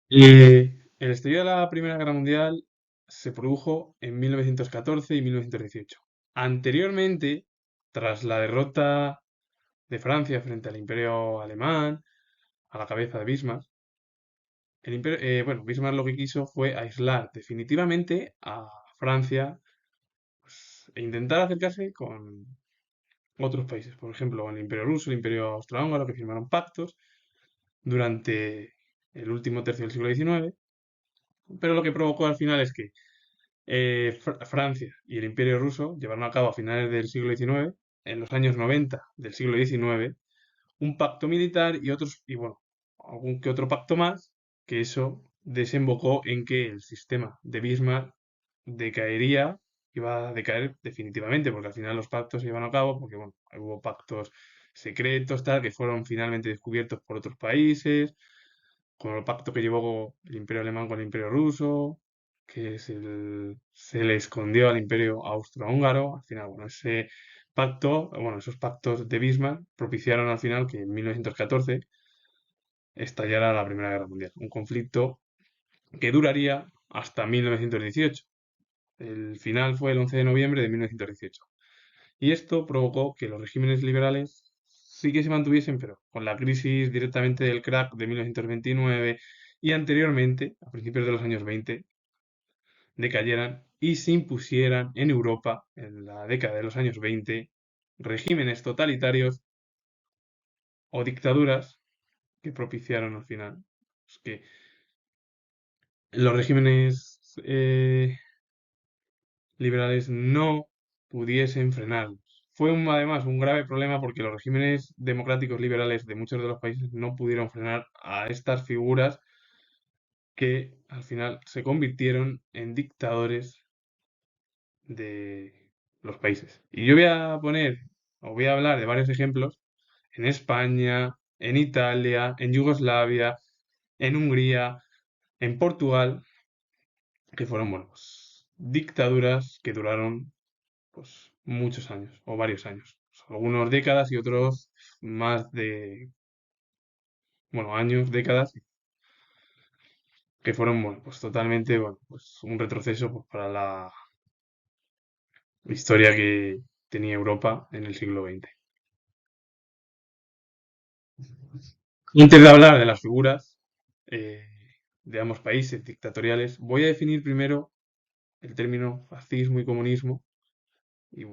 El estallido de la Primera Guerra Mundial se produjo en 1914 y 1918. Anteriormente, tras la derrota de Francia frente al Imperio Alemán, a la cabeza de Bismarck, bueno, Bismarck lo que quiso fue aislar definitivamente a Francia, pues, e intentar acercarse con otros países, por ejemplo, el Imperio Ruso, el Imperio Austrohúngaro, que firmaron pactos durante el último tercio del siglo XIX, pero lo que provocó al final es que Francia y el Imperio Ruso llevaron a cabo a finales del siglo XIX, en los años 90 del siglo XIX, un pacto militar y otros, y bueno, algún que otro pacto más, que eso desembocó en que el sistema de Bismarck decaería, iba a decaer definitivamente, porque al final los pactos se llevan a cabo, porque bueno, hubo pactos secretos, tal, que fueron finalmente descubiertos por otros países, como el pacto que llevó el Imperio Alemán con el Imperio Ruso, se le escondió al Imperio Austrohúngaro. Al final, bueno, ese pacto, bueno, esos pactos de Bismarck propiciaron al final que en 1914 estallara la Primera Guerra Mundial, un conflicto que duraría hasta 1918. El final fue el 11 de noviembre de 1918. Y esto provocó que los regímenes liberales sí que se mantuviesen, pero con la crisis directamente del crack de 1929 y anteriormente, a principios de los años 20, decayeran y se impusieran en Europa, en la década de los años 20, regímenes totalitarios o dictaduras que propiciaron al final pues, que los regímenes liberales no pudiesen frenarlos. Fue además un grave problema porque los regímenes democráticos liberales de muchos de los países no pudieron frenar a estas figuras que al final se convirtieron en dictadores de los países. Y yo voy a poner, o voy a hablar de varios ejemplos en España, en Italia, en Yugoslavia, en Hungría, en Portugal, que fueron, bueno, pues, dictaduras que duraron pues muchos años o varios años. Algunos décadas y otros más de, bueno, años, décadas, que fueron, bueno, pues totalmente, bueno, pues un retroceso pues, para la historia que tenía Europa en el siglo XX. Antes de hablar de las figuras eh, de ambos países dictatoriales, voy a definir primero el término fascismo y comunismo y,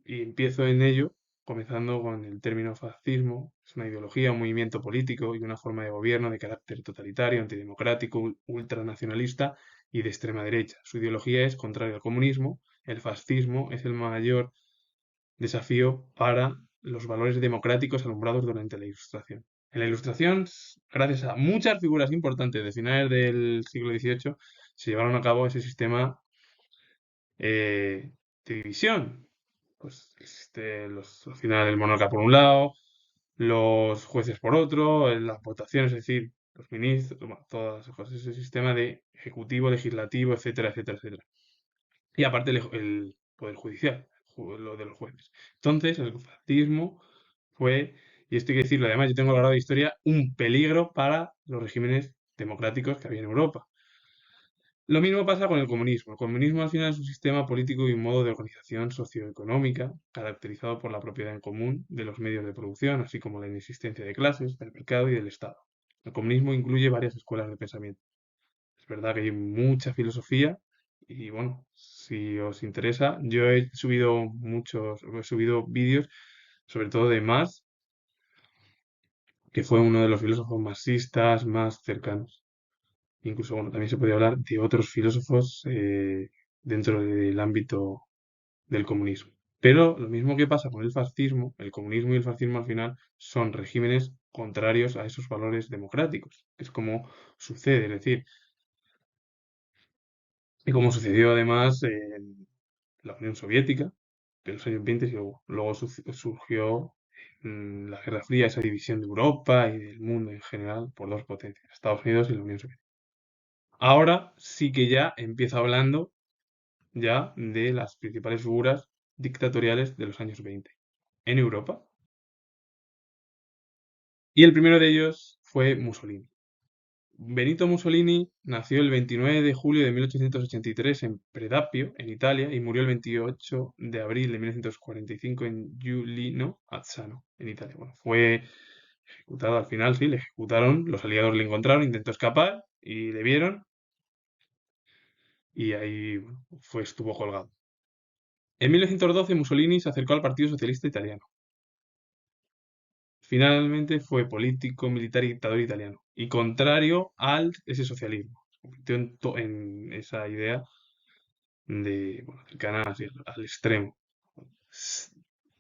y empiezo en ello comenzando con el término fascismo. Es una ideología, un movimiento político y una forma de gobierno de carácter totalitario, antidemocrático, ultranacionalista y de extrema derecha. Su ideología es contraria al comunismo. El fascismo es el mayor desafío para los valores democráticos alumbrados durante la Ilustración. En la Ilustración, gracias a muchas figuras importantes de finales del siglo XVIII, se llevaron a cabo ese sistema de división. Pues existe al final el monarca por un lado, los jueces por otro, las votaciones, es decir, los ministros, bueno, todas esas cosas, ese sistema de ejecutivo, legislativo, etcétera, etcétera, etcétera. Y aparte el poder judicial, lo de los jueces. Entonces, el fascismo fue, y esto hay que decirlo, además yo tengo el grado de historia, un peligro para los regímenes democráticos que había en Europa. Lo mismo pasa con el comunismo. El comunismo al final es un sistema político y un modo de organización socioeconómica caracterizado por la propiedad en común de los medios de producción, así como la inexistencia de clases, del mercado y del Estado. El comunismo incluye varias escuelas de pensamiento. Es verdad que hay mucha filosofía y bueno, si os interesa, yo he subido vídeos, sobre todo de Marx, que fue uno de los filósofos marxistas más cercanos. Incluso, bueno, también se puede hablar de otros filósofos dentro del ámbito del comunismo. Pero lo mismo que pasa con el comunismo y el fascismo al final son regímenes contrarios a esos valores democráticos, que es como sucede, es decir, y como sucedió además en la Unión Soviética, en los años 20, y luego surgió la Guerra Fría, esa división de Europa y del mundo en general por dos potencias, Estados Unidos y la Unión Soviética. Ahora sí que ya empiezo hablando ya de las principales figuras dictatoriales de los años 20 en Europa. Y el primero de ellos fue Mussolini. Benito Mussolini nació el 29 de julio de 1883 en Predapio, en Italia, y murió el 28 de abril de 1945 en Giulino, Azzano, en Italia. Bueno, fue ejecutado al final, sí, le ejecutaron, los aliados le encontraron, intentó escapar y le vieron y ahí bueno, estuvo colgado. En 1912 Mussolini se acercó al Partido Socialista Italiano. Finalmente fue político, militar y dictador italiano, y contrario al ese socialismo. Se convirtió en esa idea de, bueno, cercana así al extremo, S-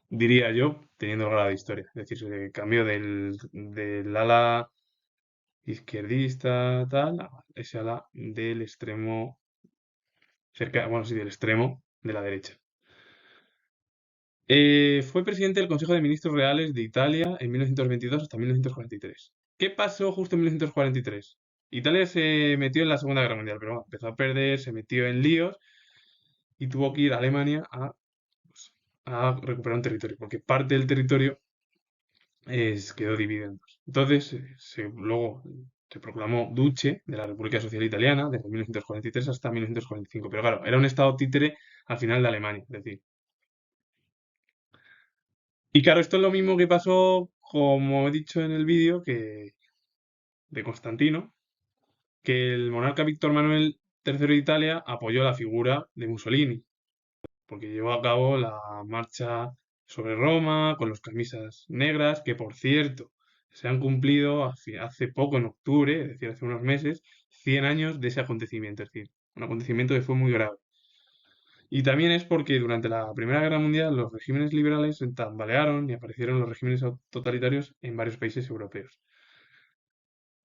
diría yo, teniendo el grado de historia. Es decir, se cambió del ala izquierdista, tal, a ese ala del extremo, cerca, bueno, sí, del extremo de la derecha. Fue presidente del Consejo de Ministros Reales de Italia en 1922 hasta 1943. ¿Qué pasó justo en 1943? Italia se metió en la Segunda Guerra Mundial, pero bueno, empezó a perder, se metió en líos y tuvo que ir a Alemania pues, a recuperar un territorio, porque parte del territorio quedó dividido en dos. Entonces, luego se proclamó duce de la República Social Italiana desde 1943 hasta 1945. Pero claro, era un estado títere al final de Alemania. Es decir, y claro, esto es lo mismo que pasó, como he dicho en el vídeo, que de Constantino, que el monarca Víctor Manuel III de Italia apoyó la figura de Mussolini, porque llevó a cabo la marcha sobre Roma con las camisas negras, que por cierto se han cumplido hace poco, en octubre, es decir, hace unos meses, 100 años de ese acontecimiento, es decir, un acontecimiento que fue muy grave. Y también es porque durante la Primera Guerra Mundial los regímenes liberales se tambalearon y aparecieron los regímenes totalitarios en varios países europeos.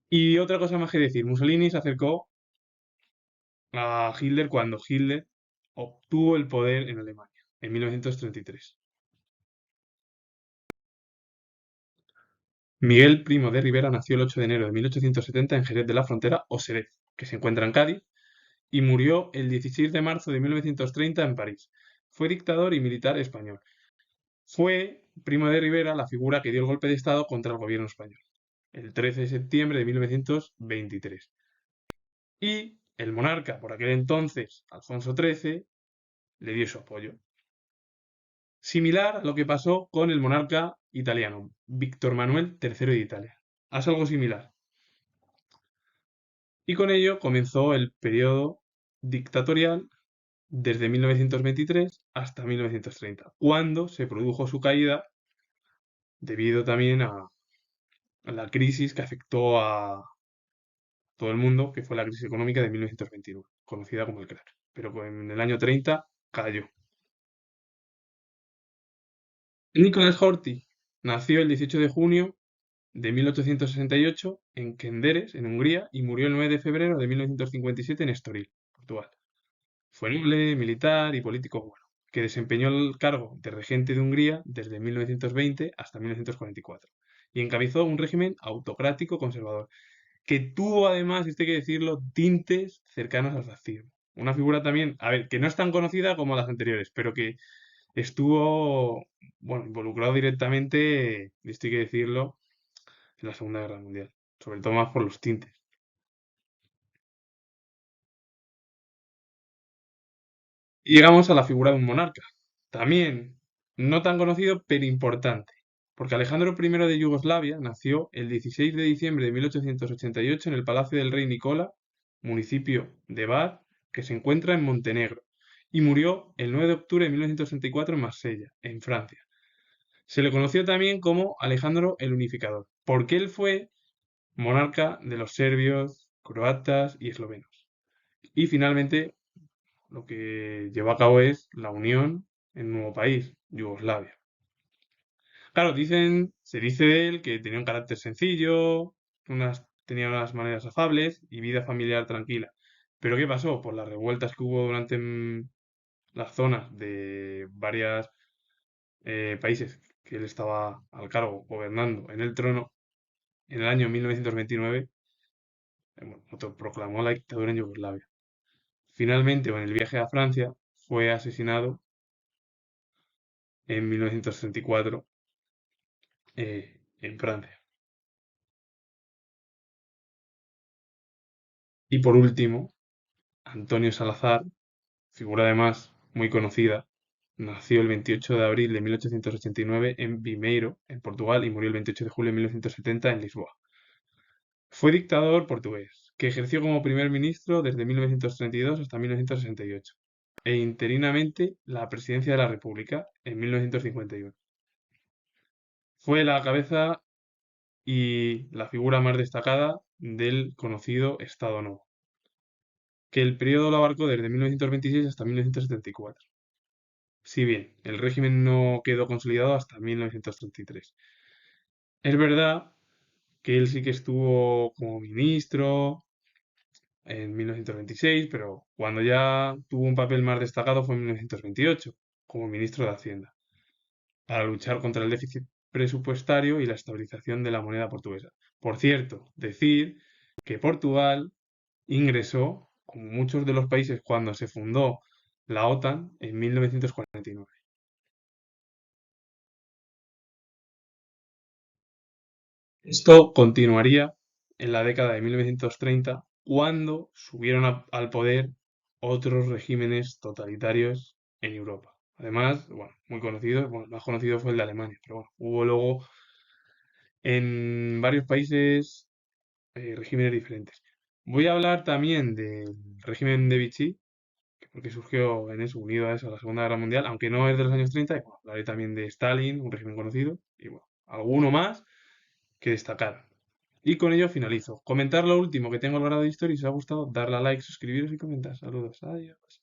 Y otra cosa más que decir, Mussolini se acercó a Hitler cuando Hitler obtuvo el poder en Alemania, en 1933. Miguel Primo de Rivera nació el 8 de enero de 1870 en Jerez de la Frontera o Jerez, que se encuentra en Cádiz, y murió el 16 de marzo de 1930 en París. Fue dictador y militar español. Fue Primo de Rivera la figura que dio el golpe de Estado contra el gobierno español, el 13 de septiembre de 1923. Y el monarca, por aquel entonces, Alfonso XIII, le dio su apoyo. Similar a lo que pasó con el monarca italiano, Víctor Manuel III de Italia. Haz algo similar. Y con ello comenzó el periodo dictatorial desde 1923 hasta 1930, cuando se produjo su caída debido también a la crisis que afectó a todo el mundo, que fue la crisis económica de 1929, conocida como el crack. Pero en el año 30 cayó. Nicholas Horthy nació el 18 de junio de 1868 en Kenderes, en Hungría, y murió el 9 de febrero de 1957 en Estoril, Portugal. Fue noble, militar y político bueno, que desempeñó el cargo de regente de Hungría desde 1920 hasta 1944 y encabezó un régimen autocrático conservador, que tuvo además, esto hay que decirlo, tintes cercanos al fascismo. Una figura también, a ver, que no es tan conocida como las anteriores, pero que estuvo, bueno, involucrado directamente, esto hay que decirlo, en la Segunda Guerra Mundial, sobre todo más por los tintes. Y llegamos a la figura de un monarca, también no tan conocido, pero importante, porque Alejandro I de Yugoslavia nació el 16 de diciembre de 1888 en el Palacio del Rey Nicola, municipio de Bar, que se encuentra en Montenegro, y murió el 9 de octubre de 1964 en Marsella, en Francia. Se le conoció también como Alejandro el Unificador, porque él fue monarca de los serbios, croatas y eslovenos. Y finalmente lo que llevó a cabo es la unión en un nuevo país, Yugoslavia. Claro, se dice de él que tenía un carácter sencillo, tenía unas maneras afables y vida familiar tranquila. Pero ¿qué pasó? Por las revueltas que hubo durante las zonas de varios países que él estaba al cargo, gobernando en el trono, en el año 1929, bueno, autoproclamó la dictadura en Yugoslavia. Finalmente, en el viaje a Francia, fue asesinado en 1964 en Francia. Y por último, Antonio Salazar, figura además muy conocida, nació el 28 de abril de 1889 en Vimeiro, en Portugal, y murió el 28 de julio de 1970 en Lisboa. Fue dictador portugués, que ejerció como primer ministro desde 1932 hasta 1968, e interinamente la presidencia de la República en 1951. Fue la cabeza y la figura más destacada del conocido Estado Novo, que el periodo lo abarcó desde 1926 hasta 1974. Si bien el régimen no quedó consolidado hasta 1933. Es verdad que él sí que estuvo como ministro en 1926, pero cuando ya tuvo un papel más destacado fue en 1928, como ministro de Hacienda, para luchar contra el déficit presupuestario y la estabilización de la moneda portuguesa. Por cierto, decir que Portugal ingresó, como muchos de los países cuando se fundó la OTAN, en 1949. Esto continuaría en la década de 1930, cuando subieron al poder otros regímenes totalitarios en Europa. Además, bueno, muy conocido, bueno, el más conocido fue el de Alemania, pero bueno, hubo luego en varios países regímenes diferentes. Voy a hablar también del régimen de Vichy, porque surgió en eso, unido a eso, a la Segunda Guerra Mundial, aunque no es de los años 30, y bueno, hablaré también de Stalin, un régimen conocido, y bueno, alguno más que destacar. Y con ello finalizo. Comentar lo último que tengo el grado de historia y si os ha gustado, darle a like, suscribiros y comentar. Saludos. Adiós.